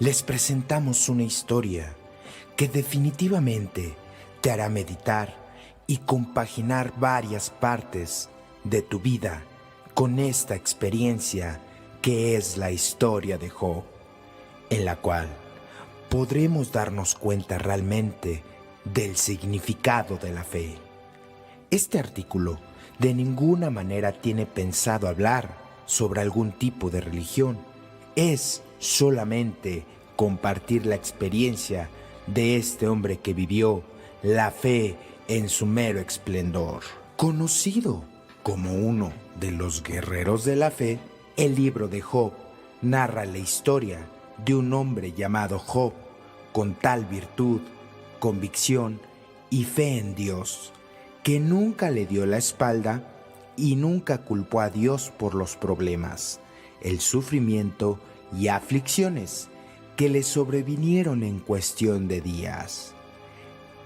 les presentamos una historia que definitivamente te hará meditar y compaginar varias partes de tu vida con esta experiencia que es la historia de Job, en la cual podremos darnos cuenta realmente del significado de la fe. Este artículo de ninguna manera tiene pensado hablar sobre algún tipo de religión. Es solamente compartir la experiencia de este hombre que vivió la fe en su mero esplendor. Conocido como uno de los guerreros de la fe, el libro de Job narra la historia de un hombre llamado Job con tal virtud, convicción y fe en Dios, que nunca le dio la espalda y nunca culpó a Dios por los problemas, el sufrimiento y aflicciones que le sobrevinieron en cuestión de días.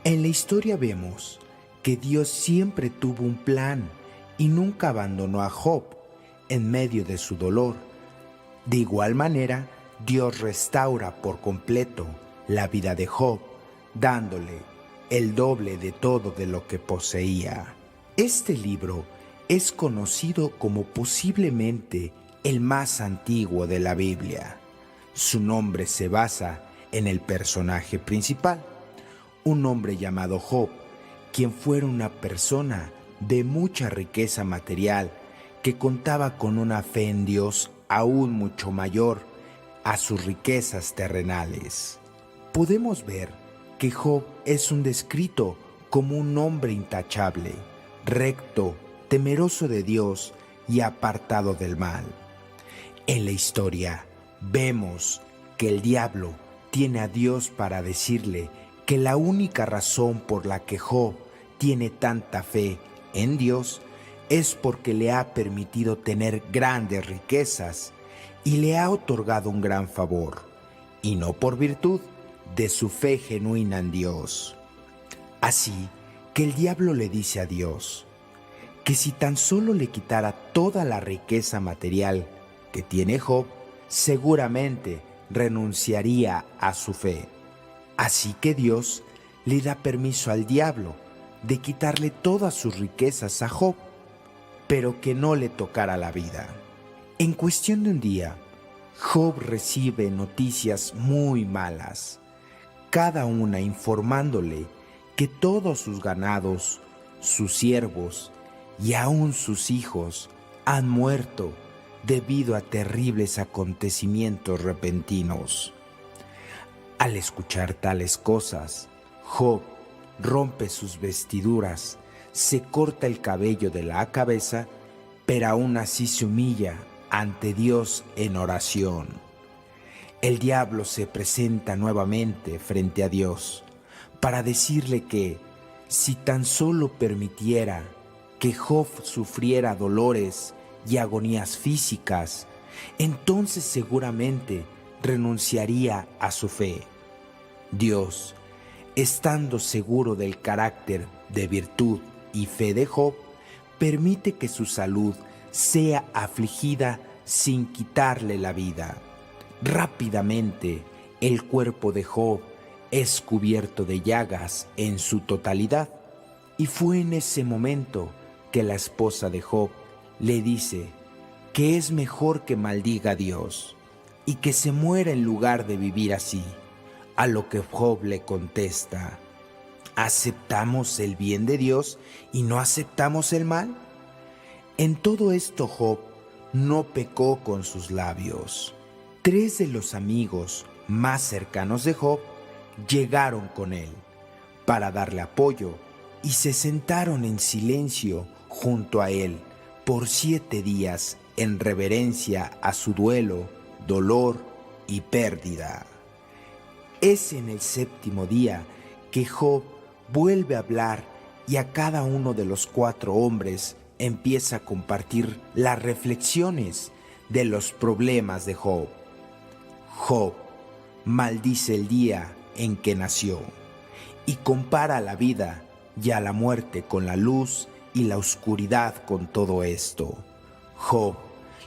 En la historia vemos que Dios siempre tuvo un plan y nunca abandonó a Job en medio de su dolor. De igual manera, Dios restaura por completo la vida de Job, dándole el doble de todo de lo que poseía. Este libro es conocido como posiblemente el más antiguo de la Biblia. Su nombre se basa en el personaje principal, un hombre llamado Job, quien fuera una persona de mucha riqueza material que contaba con una fe en Dios aún mucho mayor a sus riquezas terrenales. Podemos ver que Job es un descrito como un hombre intachable, recto, temeroso de Dios y apartado del mal. En la historia vemos que el diablo tiene a Dios para decirle que la única razón por la que Job tiene tanta fe en Dios es porque le ha permitido tener grandes riquezas y le ha otorgado un gran favor, y no por virtud de su fe genuina en Dios. Así que el diablo le dice a Dios que si tan solo le quitara toda la riqueza material que tiene Job, seguramente renunciaría a su fe. Así que Dios le da permiso al diablo de quitarle todas sus riquezas a Job, pero que no le tocara la vida. En cuestión de un día, Job recibe noticias muy malas, cada una informándole que todos sus ganados, sus siervos y aún sus hijos han muerto debido a terribles acontecimientos repentinos. Al escuchar tales cosas, Job rompe sus vestiduras, se corta el cabello de la cabeza, pero aún así se humilla ante Dios en oración. El diablo se presenta nuevamente frente a Dios para decirle que si tan solo permitiera que Job sufriera dolores y agonías físicas, entonces seguramente renunciaría a su fe. Dios, estando seguro del carácter de virtud y fe de Job, permite que su salud sea afligida sin quitarle la vida. Rápidamente, el cuerpo de Job es cubierto de llagas en su totalidad, y fue en ese momento que la esposa de Job le dice que es mejor que maldiga a Dios y que se muera en lugar de vivir así, a lo que Job le contesta: ¿aceptamos el bien de Dios y no aceptamos el mal? En todo esto Job no pecó con sus labios. 3 de los amigos más cercanos de Job llegaron con él para darle apoyo y se sentaron en silencio junto a él por 7 días en reverencia a su duelo, dolor y pérdida. Es en el 7º día que Job vuelve a hablar y a cada uno de los 4 hombres empieza a compartir las reflexiones de los problemas de Job. Job maldice el día en que nació y compara la vida y a la muerte con la luz y la oscuridad con todo esto. Job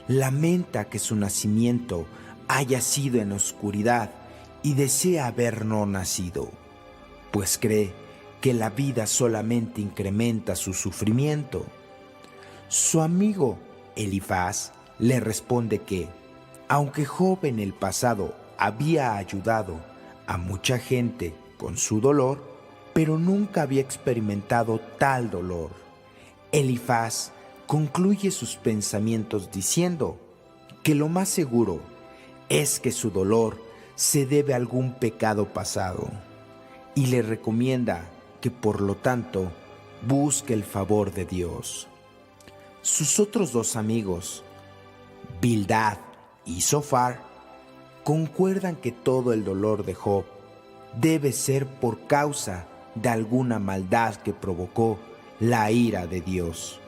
lamenta que su nacimiento haya sido en oscuridad y desea haber no nacido, pues cree que la vida solamente incrementa su sufrimiento. Su amigo Elifaz le responde que, aunque Job en el pasado había ayudado a mucha gente con su dolor, pero nunca había experimentado tal dolor. Elifaz concluye sus pensamientos diciendo que lo más seguro es que su dolor se debe a algún pecado pasado y le recomienda que por lo tanto busque el favor de Dios. Sus otros dos amigos, Bildad y Zofar, concuerdan que todo el dolor de Job debe ser por causa de alguna maldad que provocó la ira de Dios,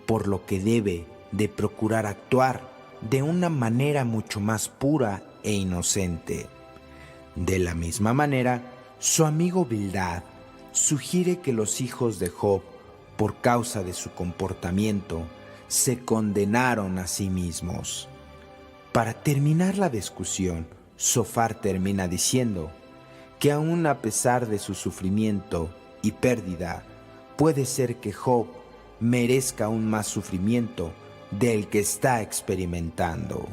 por lo que debe de procurar actuar de una manera mucho más pura e inocente. De la misma manera, su amigo Bildad sugiere que los hijos de Job, por causa de su comportamiento, se condenaron a sí mismos. Para terminar la discusión, Zofar termina diciendo que aun a pesar de su sufrimiento y pérdida, puede ser que Job merezca aún más sufrimiento del que está experimentando.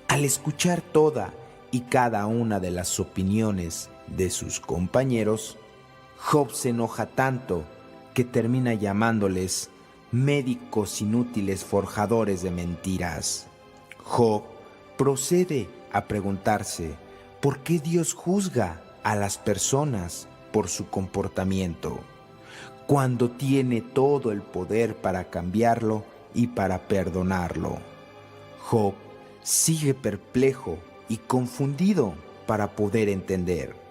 Al escuchar toda y cada una de las opiniones de sus compañeros, Job se enoja tanto que termina llamándoles médicos inútiles forjadores de mentiras. Job procede a preguntarse por qué Dios juzga a las personas por su comportamiento, cuando tiene todo el poder para cambiarlo y para perdonarlo. Job sigue perplejo y confundido para poder entender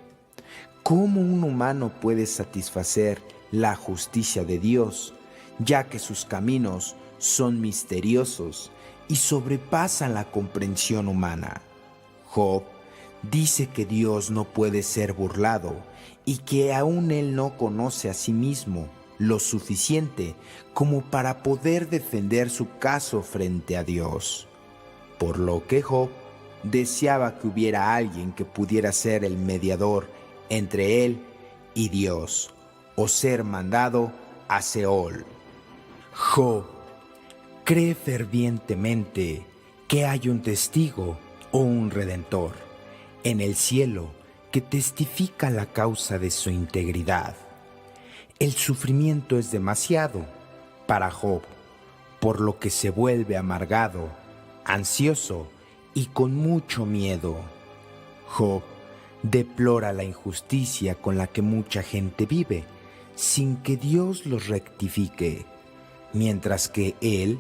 cómo un humano puede satisfacer la justicia de Dios, ya que sus caminos son misteriosos y sobrepasan la comprensión humana. Job dice que Dios no puede ser burlado y que aún él no conoce a sí mismo lo suficiente como para poder defender su caso frente a Dios. Por lo que Job deseaba que hubiera alguien que pudiera ser el mediador entre él y Dios, o ser mandado a Seol. Job cree fervientemente que hay un testigo o un redentor en el cielo que testifica la causa de su integridad. El sufrimiento es demasiado para Job, por lo que se vuelve amargado, ansioso y con mucho miedo. Job deplora la injusticia con la que mucha gente vive, sin que Dios los rectifique, mientras que él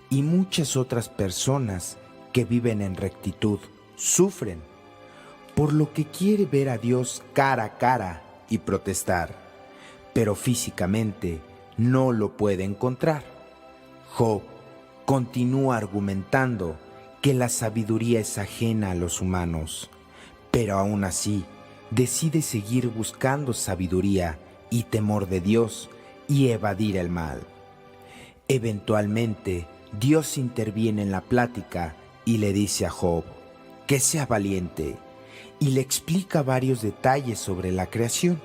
y muchas otras personas que viven en rectitud sufren, por lo que quiere ver a Dios cara a cara y protestar, pero físicamente no lo puede encontrar. Job continúa argumentando que la sabiduría es ajena a los humanos, pero aún así decide seguir buscando sabiduría y temor de Dios y evadir el mal. Eventualmente, Dios interviene en la plática y le dice a Job que sea valiente y le explica varios detalles sobre la creación.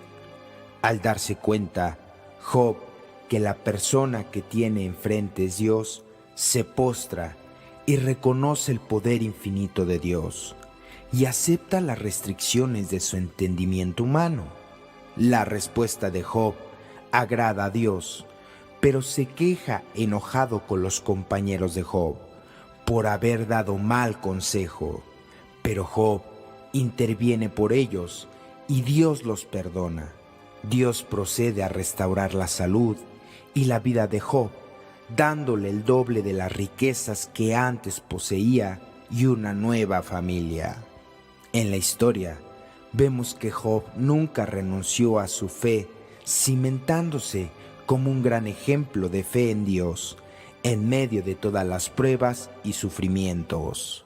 Al darse cuenta, Job, que la persona que tiene enfrente es Dios, se postra y reconoce el poder infinito de Dios y acepta las restricciones de su entendimiento humano. La respuesta de Job agrada a Dios, pero se queja enojado con los compañeros de Job por haber dado mal consejo. Pero Job interviene por ellos y Dios los perdona. Dios procede a restaurar la salud y la vida de Job, dándole el doble de las riquezas que antes poseía y una nueva familia. En la historia vemos que Job nunca renunció a su fe, cimentándose como un gran ejemplo de fe en Dios, en medio de todas las pruebas y sufrimientos.